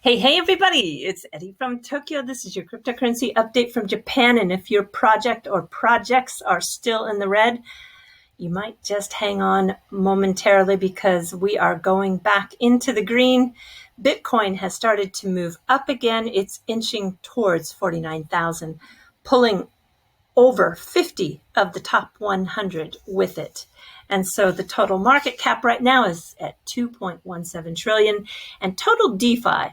Hey, everybody, it's Eddie from Tokyo. This is your cryptocurrency update from Japan. And if your project or projects are still in the red, you might just hang on momentarily because we are going back into the green. Bitcoin has started to move up again. It's inching towards 49,000, pulling over 50 of the top 100 with it. And so the total market cap right now is at 2.17 trillion, and total DeFi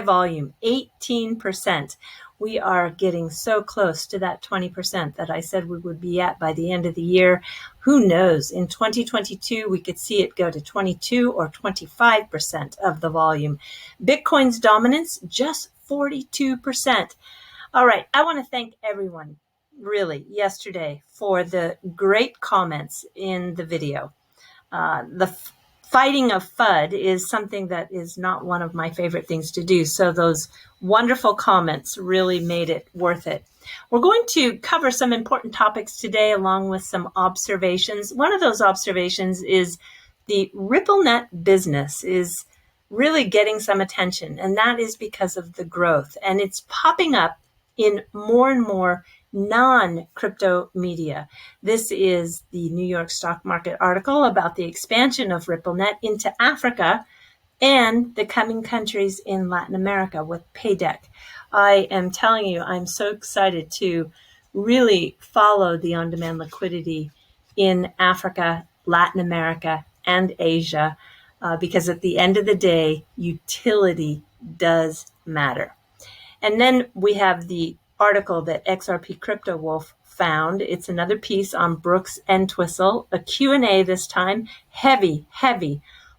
volume, 18%. We are getting so close to that 20% that I said we would be at by the end of the year. Who knows? In 2022, we could see it go to 22 or 25% of the volume. Bitcoin's dominance, just 42%. All right, I want to thank everyone, really, yesterday for the great comments in the video. The fighting of FUD is something that is not one of my favorite things to do. So those wonderful comments really made it worth it. We're going to cover some important topics today along with some observations. One of those observations is the Ripplenet business is really getting some attention, and that is because of the growth. And it's popping up in more and more non-crypto media. This is the New York Stock Market article about the expansion of Ripplenet into Africa and the coming countries in Latin America with Paydeck. I am telling you, I'm so excited to really follow the on-demand liquidity in Africa, Latin America, and Asia, because at the end of the day, utility does matter. And then we have the article that XRP Crypto Wolf found. It's another piece on Brooks and Twistle, a Q&A this time, heavy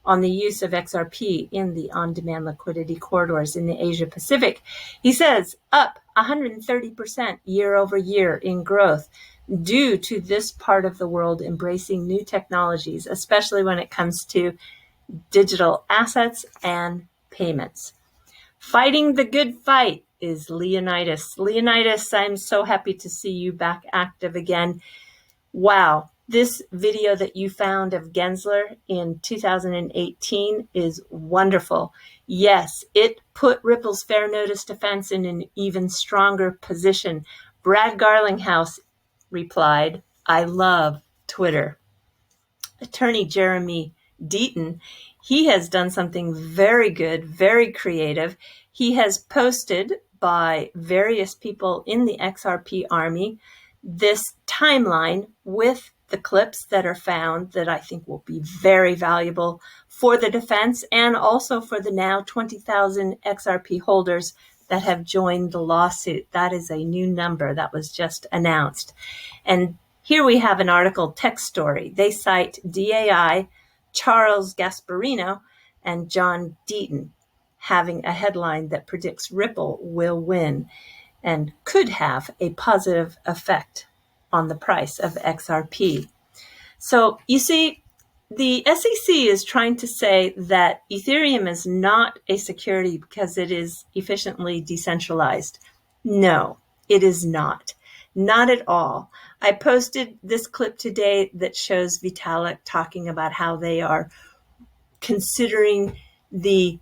on the use of XRP in the on-demand liquidity corridors in the Asia Pacific. He says up 130% year over year in growth due to this part of the world embracing new technologies, especially when it comes to digital assets and payments. Fighting the good fight is Leonidas. Leonidas, I'm so happy to see you back active again. Wow, this video that you found of Gensler in 2018 is wonderful. Yes, it put Ripple's fair notice defense in an even stronger position. Brad Garlinghouse replied, I love Twitter. Attorney Jeremy Deaton, he has done something very good, very creative. He has posted by various people in the XRP Army this timeline with the clips that are found that I think will be very valuable for the defense and also for the now 20,000 XRP holders that have joined the lawsuit. That is a new number that was just announced. And here we have an article text story. They cite DAI, Charles Gasparino, and John Deaton having a headline that predicts Ripple will win and could have a positive effect on the price of XRP. So you see, the SEC is trying to say that Ethereum is not a security because it is efficiently decentralized. No, it is not. Not at all. I posted this clip today that shows Vitalik talking about how they are considering the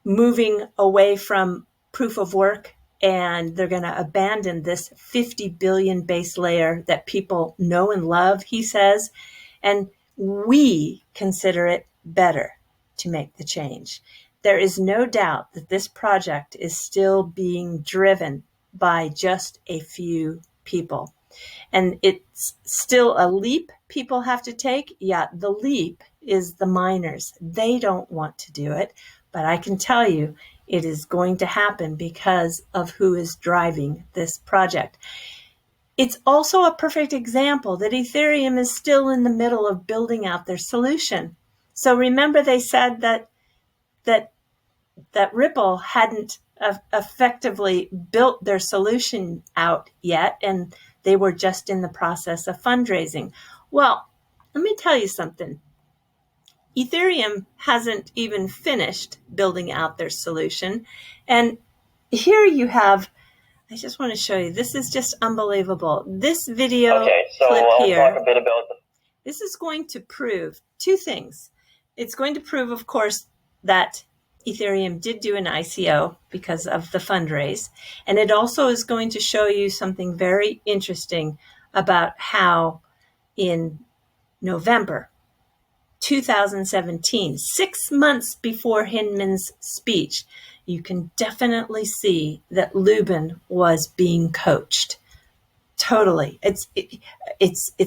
moving away from proof of work, and they're going to abandon this 50 billion base layer that people know and love, he says, and we consider it better to make the change. There is no doubt that this project is still being driven by just a few people. And it's still a leap people have to take. Yeah, the leap is the miners. They don't want to do it, but I can tell you it is going to happen because of who is driving this project. It's also a perfect example that Ethereum is still in the middle of building out their solution. So remember they said that Ripple hadn't effectively built their solution out yet, and they were just in the process of fundraising. Well, let me tell you something. Ethereum hasn't even finished building out their solution. And here you have, I just want to show you, this is just unbelievable. This video clip here, talk a bit about this is going to prove two things. It's going to prove, of course, that Ethereum did do an ICO because of the fundraise. And it also is going to show you something very interesting about how in November 2017, 6 months before Hinman's speech, you can definitely see that Lubin was being coached. Totally. It's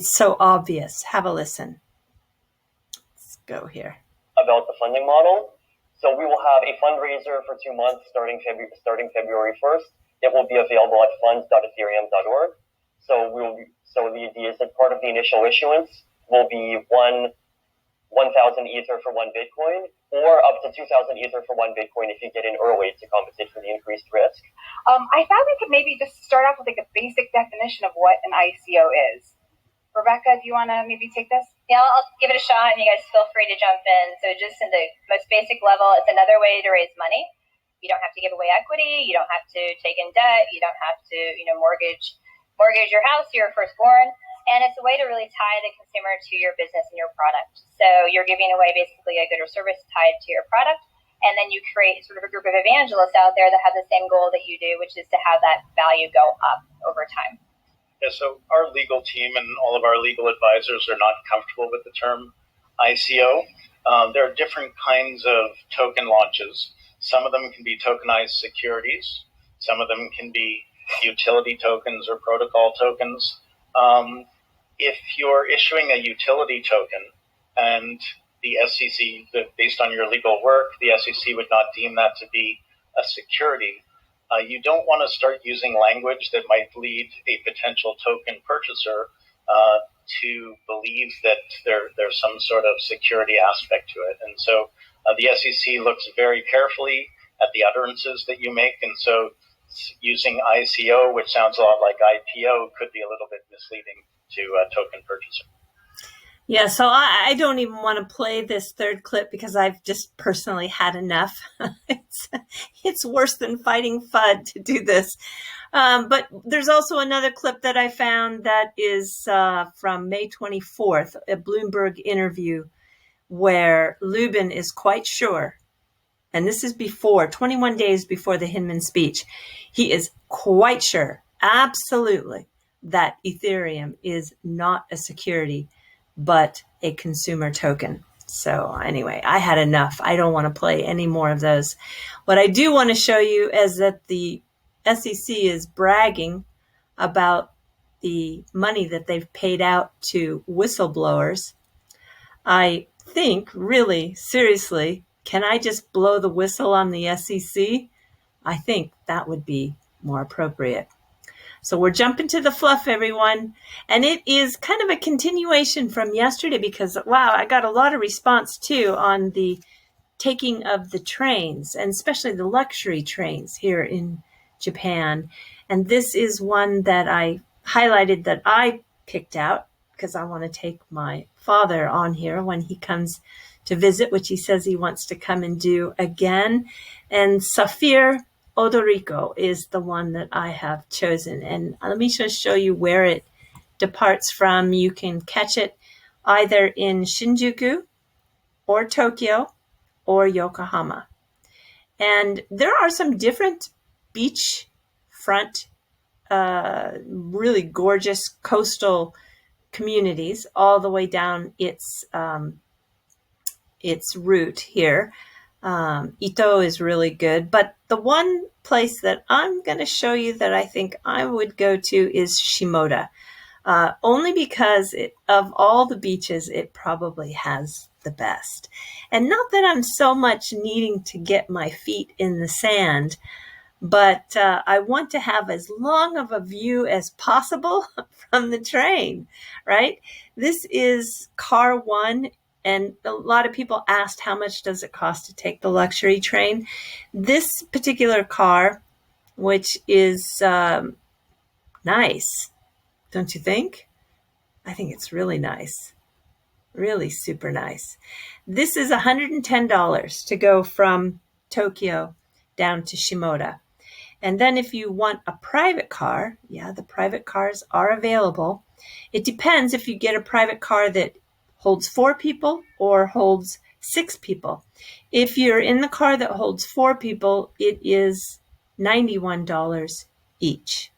so obvious. Have a listen. Let's go here. About the funding model. So we will have a fundraiser for 2 months starting February 1st. It will be available at funds.ethereum.org. So the idea is that part of the initial issuance will be 1,000 Ether for 1 Bitcoin, or up to 2,000 Ether for 1 Bitcoin if you get in early to compensate for the increased risk. I thought we could maybe just start off with like a basic definition of what an ICO is. Rebecca, do you want to maybe take this? Yeah, I'll give it a shot, and you guys feel free to jump in. So just in the most basic level, it's another way to raise money. You don't have to give away equity. You don't have to take in debt. You don't have to, mortgage your house, your firstborn. And it's a way to really tie the consumer to your business and your product. So you're giving away basically a good or service tied to your product. And then you create sort of a group of evangelists out there that have the same goal that you do, which is to have that value go up over time. Yeah, so our legal team and all of our legal advisors are not comfortable with the term ICO. There are different kinds of token launches. Some of them can be tokenized securities. Some of them can be utility tokens or protocol tokens. If you're issuing a utility token and the SEC, based on your legal work, the SEC would not deem that to be a security, you don't want to start using language that might lead a potential token purchaser to believe that there's some sort of security aspect to it. And so the SEC looks very carefully at the utterances that you make. And so using ICO, which sounds a lot like IPO, could be a little bit misleading to a token purchaser. Yeah, so I don't even want to play this third clip because I've just personally had enough. It's worse than fighting FUD to do this. But there's also another clip that I found that is from May 24th, a Bloomberg interview where Lubin is quite sure, and this is 21 days before the Hinman speech, he is quite sure, absolutely, that Ethereum is not a security, but a consumer token. So anyway, I had enough. I don't want to play any more of those. What I do want to show you is that the SEC is bragging about the money that they've paid out to whistleblowers. I think, really, seriously, can I just blow the whistle on the SEC? I think that would be more appropriate. So we're jumping to the fluff, everyone. And it is kind of a continuation from yesterday because, wow, I got a lot of response, too, on the taking of the trains, and especially the luxury trains here in Japan. And this is one that I highlighted that I picked out because I want to take my father on here when he comes to visit, which he says he wants to come and do again. And Safir Odorico is the one that I have chosen. And let me just show you where it departs from. You can catch it either in Shinjuku or Tokyo or Yokohama. And there are some different beachfront, really gorgeous coastal communities all the way down its route here. Ito is really good, but the one place that I'm going to show you that I think I would go to is Shimoda, only because of all the beaches, it probably has the best. And not that I'm so much needing to get my feet in the sand, but I want to have as long of a view as possible from the train, right? This is car one. And a lot of people asked, how much does it cost to take the luxury train? This particular car, which is nice, don't you think? I think it's really nice, really super nice. This is $110 to go from Tokyo down to Shimoda. And then if you want a private car, yeah, the private cars are available. It depends if you get a private car that holds 4 people or holds 6 people. If you're in the car that holds 4 people, it is $91 each.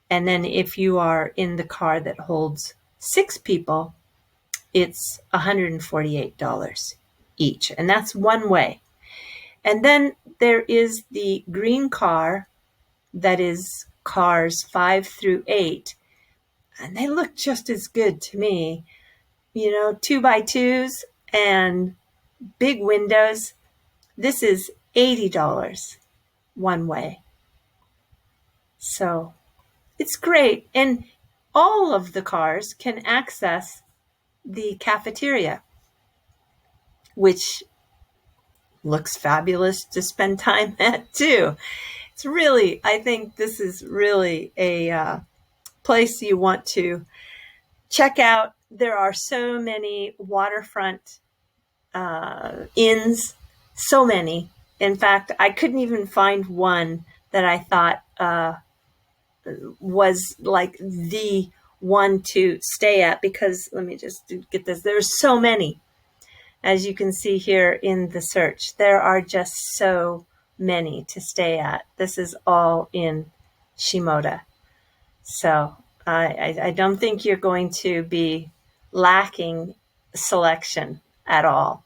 And then if you are in the car that holds 6 people, it's $148 each. And that's one way. And then there is the green car that is cars 5 through 8. And they look just as good to me. 2x2s and big windows. This is $80 one way. So it's great. And all of the cars can access the cafeteria, which looks fabulous to spend time at too. It's really, I think this is really a place you want to check out. There are so many waterfront inns, so many. In fact, I couldn't even find one that I thought was like the one to stay at, because let me just get this. There's so many. As you can see here in the search, there are just so many to stay at. This is all in Shimoda. So I don't think you're going to be lacking selection at all.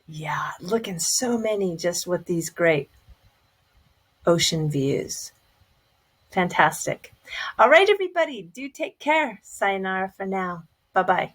Yeah, looking so many just with these great ocean views. Fantastic. All right, everybody, do take care. Sayonara for now. Bye-bye.